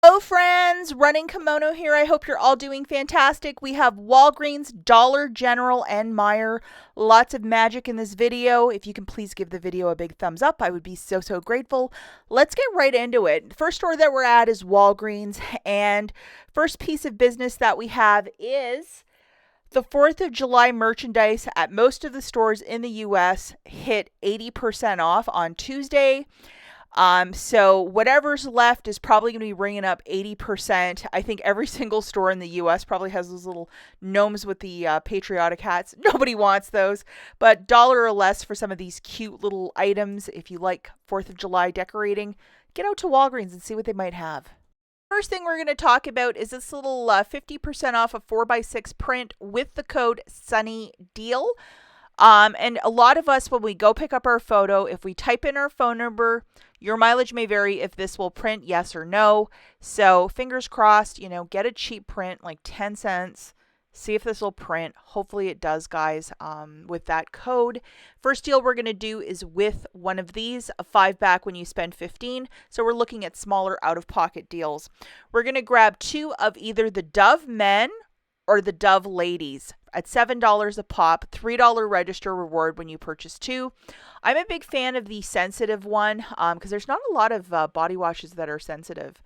Hello friends, Running Kimono here. I hope you're all doing fantastic. We have Walgreens, Dollar General, and Meijer. Lots of magic in this video. If you can please give the video a big thumbs up, I would be so grateful. Let's get right into it. The first store that we're at is Walgreens, and first piece of business that we have is the 4th of July merchandise at most of the stores in the US hit 80% off on Tuesday. So whatever's left is probably going to be ringing up 80%. I think every single store in the U.S. probably has those little gnomes with the patriotic hats. Nobody wants those, but $1 or less for some of these cute little items. If you like 4th of July decorating, get out to Walgreens and see what they might have. First thing we're going to talk about is this little 50% off a 4x6 print with the code SUNNYDEAL. And a lot of us, when we go pick up our photo, if we type in our phone number, your mileage may vary if this will print, yes or no. So fingers crossed, get a cheap print, like 10 cents. See if this will print. Hopefully it does, guys, with that code. First deal we're going to do is with one of these, a 5 back when you spend 15. So we're looking at smaller out-of-pocket deals. We're going to grab 2 of either the Dove Men or the Dove Ladies at $7 a pop, $3 register reward when you purchase 2. I'm a big fan of the sensitive one because there's not a lot of body washes that are sensitive,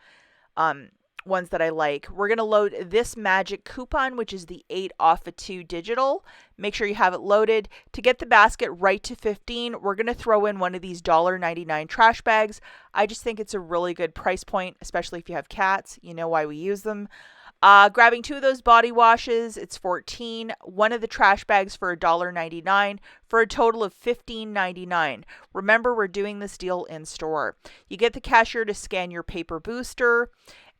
ones that I like. We're going to load this magic coupon, which is the 8 off a 2 digital. Make sure you have it loaded. To get the basket right to 15, we're going to throw in one of these $1.99 trash bags. I just think it's a really good price point, especially if you have cats. You know why we use them. Grabbing 2 of those body washes, it's $14. One of the trash bags for $1.99 for a total of $15.99. Remember, we're doing this deal in store. You get the cashier to scan your paper booster,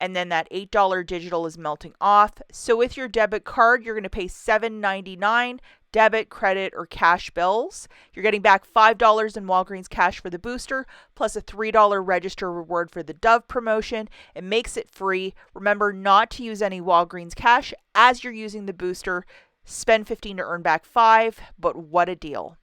and then that $8 digital is melting off. So with your debit card, you're going to pay $7.99. Debit, credit, or cash bills. You're getting back $5 in Walgreens cash for the booster, plus a $3 register reward for the Dove promotion. It makes it free. Remember not to use any Walgreens cash as you're using the booster. Spend $15 to earn back $5, but what a deal.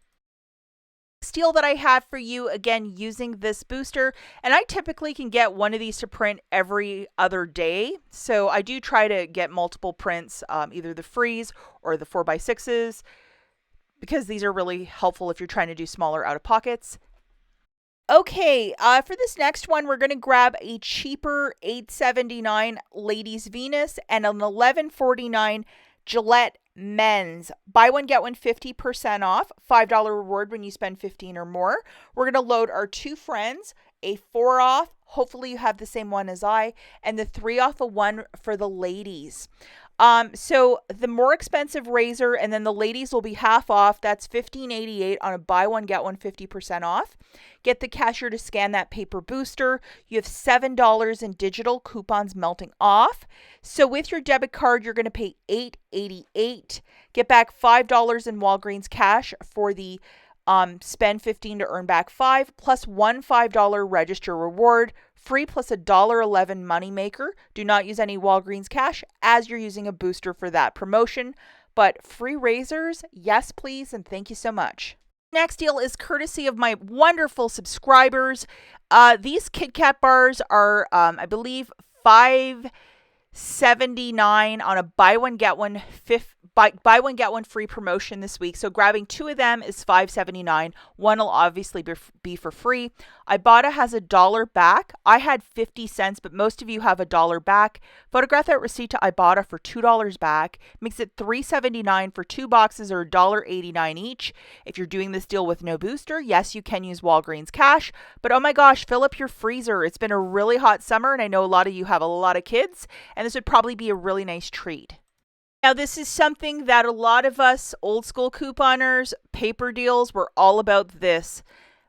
Deal that I have for you, again, using this booster, and I typically can get one of these to print every other day, so I do try to get multiple prints, either the freeze or the 4x6s, because these are really helpful if you're trying to do smaller out of pockets. Okay, for this next one, we're going to grab a cheaper $8.79 Ladies Venus and an $11.49 Gillette Men's. Buy one, get one 50% off. $5 reward when you spend 15 or more. We're going to load our 2 friends, a 4 off. Hopefully you have the same one as I, and the 3 off a 1 for the ladies. So the more expensive razor, and then the ladies will be half off. That's $15.88 on a buy one, get one 50% off. Get the cashier to scan that paper booster. You have $7 in digital coupons melting off. So with your debit card, you're going to pay $8.88. Get back $5 in Walgreens cash for the spend 15 to earn back 5, plus one $5 register reward. Free plus a $1.11 moneymaker. Do not use any Walgreens cash as you're using a booster for that promotion. But free razors, yes please, and thank you so much. Next deal is courtesy of my wonderful subscribers. These Kit Kat bars are, I believe, $5.79 on a buy one get one free promotion this week. So grabbing 2 of them is $5.79. One will obviously be for free. IBOTTA has $1 back. I had 50 cents, but most of you have $1 back. Photograph that receipt to IBOTTA for $2 back. Makes it $3.79 for 2 boxes, or $1.89 each. If you're doing this deal with no booster, yes, you can use Walgreens cash. But oh my gosh, fill up your freezer. It's been a really hot summer, and I know a lot of you have a lot of kids, and this would probably be a really nice treat. Now, this is something that a lot of us old school couponers, paper deals, we're all about this.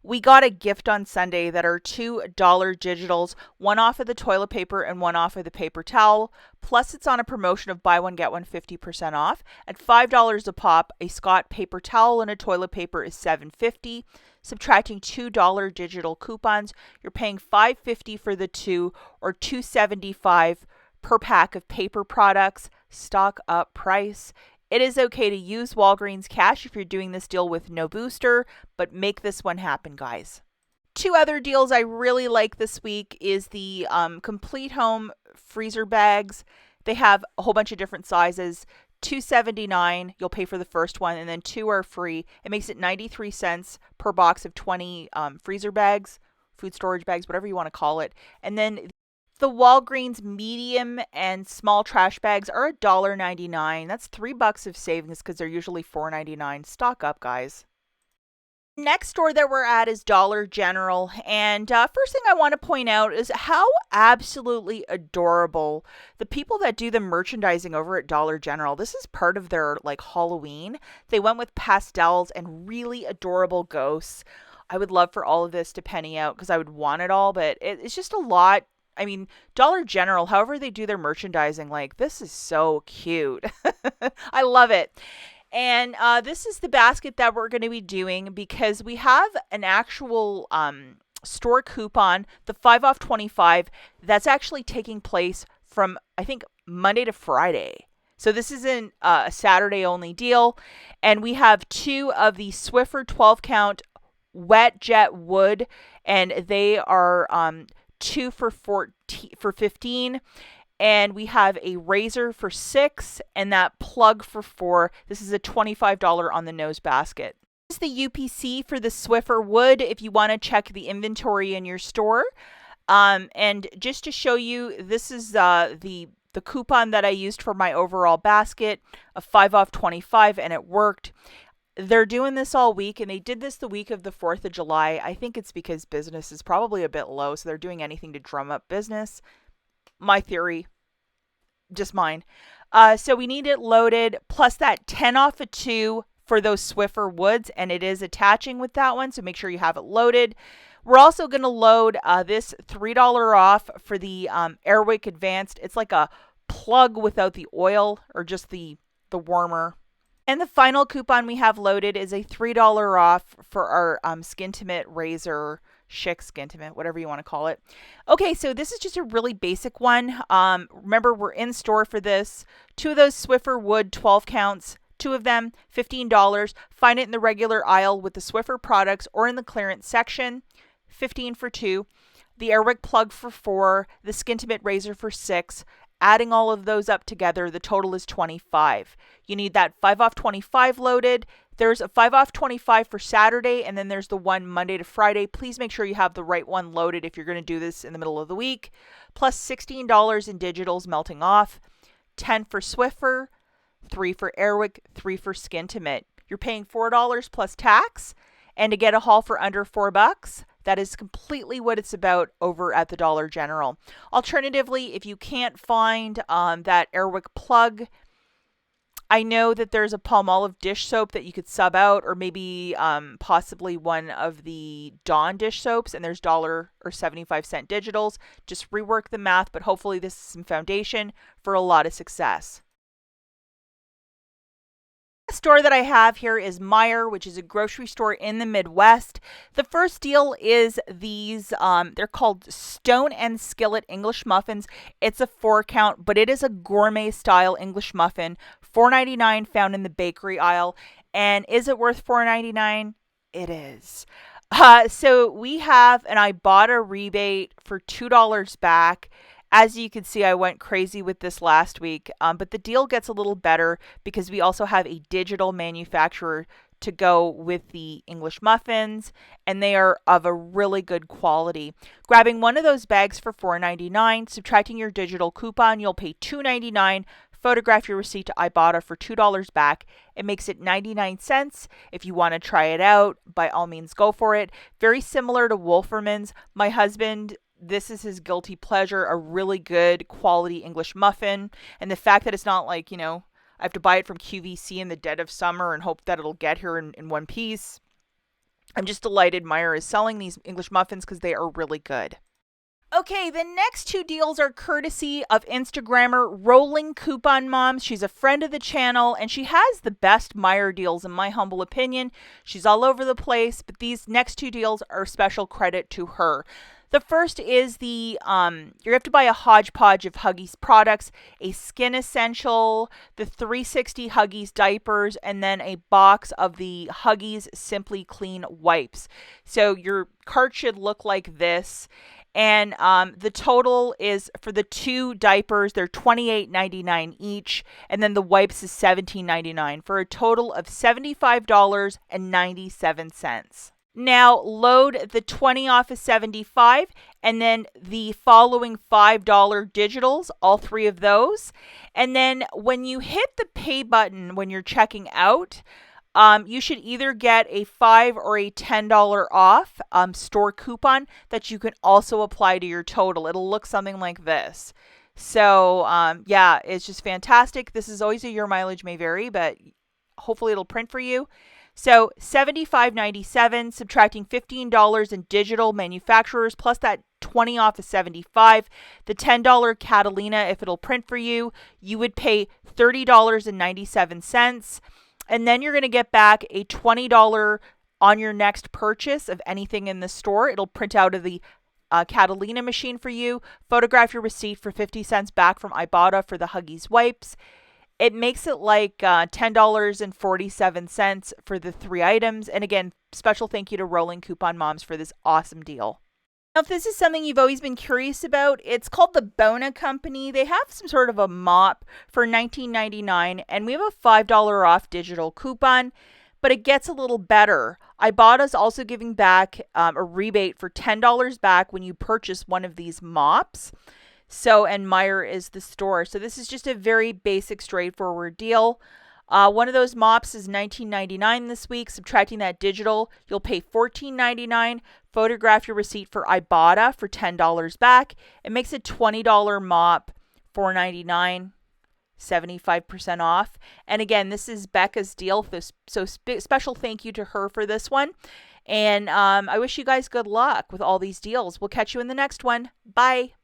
We got a gift on Sunday that are $2 digitals, one off of the toilet paper and one off of the paper towel. Plus, it's on a promotion of buy one, get one 50% off. At $5 a pop, a Scott paper towel and a toilet paper is $7.50. Subtracting $2 digital coupons, you're paying $5.50 for the 2, or $2.75 per pack of paper products. Stock up price. It is okay to use Walgreens cash if you're doing this deal with no booster, but make this one happen, guys. Two other deals I really like this week is the Complete Home freezer bags. They have a whole bunch of different sizes. $2.79, you'll pay for the first one, and then two are free. It makes it 93 cents per box of 20 freezer bags, food storage bags, whatever you want to call it. And then the Walgreens medium and small trash bags are $1.99. That's $3 of savings because they're usually $4.99. Stock up, guys. Next store that we're at is Dollar General, and first thing I want to point out is how absolutely adorable the people that do the merchandising over at Dollar General. This is part of their like Halloween. They went with pastels and really adorable ghosts. I would love for all of this to penny out because I would want it all, but it's just a lot. I mean, Dollar General, however they do their merchandising, like this is so cute. I love it. And this is the basket that we're going to be doing because we have an actual store coupon, the 5 off 25, that's actually taking place from, I think, Monday to Friday. So this isn't a Saturday only deal. And we have two of the Swiffer 12 count wet jet wood, and they are 2 for 15. And we have a razor for $6 and that plug for $4. This is a $25 on the nose basket. This is the UPC for the Swiffer wood if you want to check the inventory in your store. And just to show you, this is the coupon that I used for my overall basket of 5 off 25, and it worked. They're doing this all week, and they did this the week of the 4th of July. I think it's because business is probably a bit low, so they're doing anything to drum up business. My theory, just mine. So we need it loaded, plus that 10 off of 2 for those Swiffer woods, and it is attaching with that one, so make sure you have it loaded. We're also going to load this $3 off for the Airwick Advanced. It's like a plug without the oil, or just the warmer. And the final coupon we have loaded is a $3 off for our Skintimate razor, Schick Skintimate, whatever you want to call it. Okay, so this is just a really basic one. Remember, we're in store for this. Two of those Swiffer wood 12 counts, two of them, $15. Find it in the regular aisle with the Swiffer products or in the clearance section. $15 for 2. The Airwick plug for $4. The Skintimate razor for $6. Adding all of those up together, the total is $25. You need that 5 off 25 loaded. There's a 5 off 25 for Saturday, and then there's the one Monday to Friday. Please make sure you have the right one loaded if you're going to do this in the middle of the week. Plus $16 in digitals melting off. 10 for Swiffer, 3 for Airwick, 3 for Skintimate. You're paying $4 plus tax, and to get a haul for under $4, that is completely what it's about over at the Dollar General. Alternatively, if you can't find that Airwick plug, I know that there's a Palmolive dish soap that you could sub out, or maybe possibly one of the Dawn dish soaps, and there's $1 or 75-cent digitals. Just rework the math, but hopefully this is some foundation for a lot of success. The store that I have here is Meijer, which is a grocery store in the Midwest. The first deal is these, they're called Stone and Skillet English Muffins. It's a 4 count, but it is a gourmet style English muffin. $4.99, found in the bakery aisle. And is it worth $4.99? It is. So we have an IBOTTA rebate for $2 back. As you can see, I went crazy with this last week, but the deal gets a little better because we also have a digital manufacturer to go with the English muffins, and they are of a really good quality. Grabbing one of those bags for $4.99, subtracting your digital coupon, you'll pay $2.99. Photograph your receipt to IBOTTA for $2 back. It makes it 99 cents. If you want to try it out, by all means, go for it. Very similar to Wolferman's. My husband, this is his guilty pleasure, a really good quality English muffin. And the fact that it's not like, I have to buy it from QVC in the dead of summer and hope that it'll get here in one piece. I'm just delighted Meijer is selling these English muffins because they are really good. Okay, the next two deals are courtesy of Instagrammer Rolling Coupon Mom. She's a friend of the channel, and she has the best Meijer deals in my humble opinion. She's all over the place, but these next two deals are special credit to her. The first is the you have to buy a hodgepodge of Huggies products, a Skin Essential, the 360 Huggies diapers, and then a box of the Huggies Simply Clean wipes. So your cart should look like this. And the total is for the two diapers, they're $28.99 each, and then the wipes is $17.99 for a total of $75.97. Now load the 20 off of 75 and then the following $5 digitals, all three of those. And then when you hit the pay button when you're checking out, you should either get a $5 or a $10 off store coupon that you can also apply to your total. It'll look something like this. So yeah, it's just fantastic. This is always a your mileage may vary, but hopefully it'll print for you. So $75.97, subtracting $15 in digital manufacturers, plus that 20 off of 75, the $10 Catalina, if it'll print for you, you would pay $30.97. And then you're going to get back a $20 on your next purchase of anything in the store. It'll print out of the Catalina machine for you. Photograph your receipt for 50 cents back from IBOTTA for the Huggies wipes. It makes it like $10.47 for the three items. And again, special thank you to Rolling Coupon Moms for this awesome deal. Now, if this is something you've always been curious about, it's called the Bona Company. They have some sort of a mop for $19.99, and we have a $5 off digital coupon, but it gets a little better. IBOTTA's also giving back a rebate for $10 back when you purchase one of these mops. So, and Meijer is the store. So this is just a very basic, straightforward deal. One of those mops is $19.99 this week. Subtracting that digital, you'll pay $14.99. Photograph your receipt for IBOTTA for $10 back. It makes a $20 mop, $4.99, 75% off. And again, this is Becca's deal. So special thank you to her for this one. And I wish you guys good luck with all these deals. We'll catch you in the next one. Bye.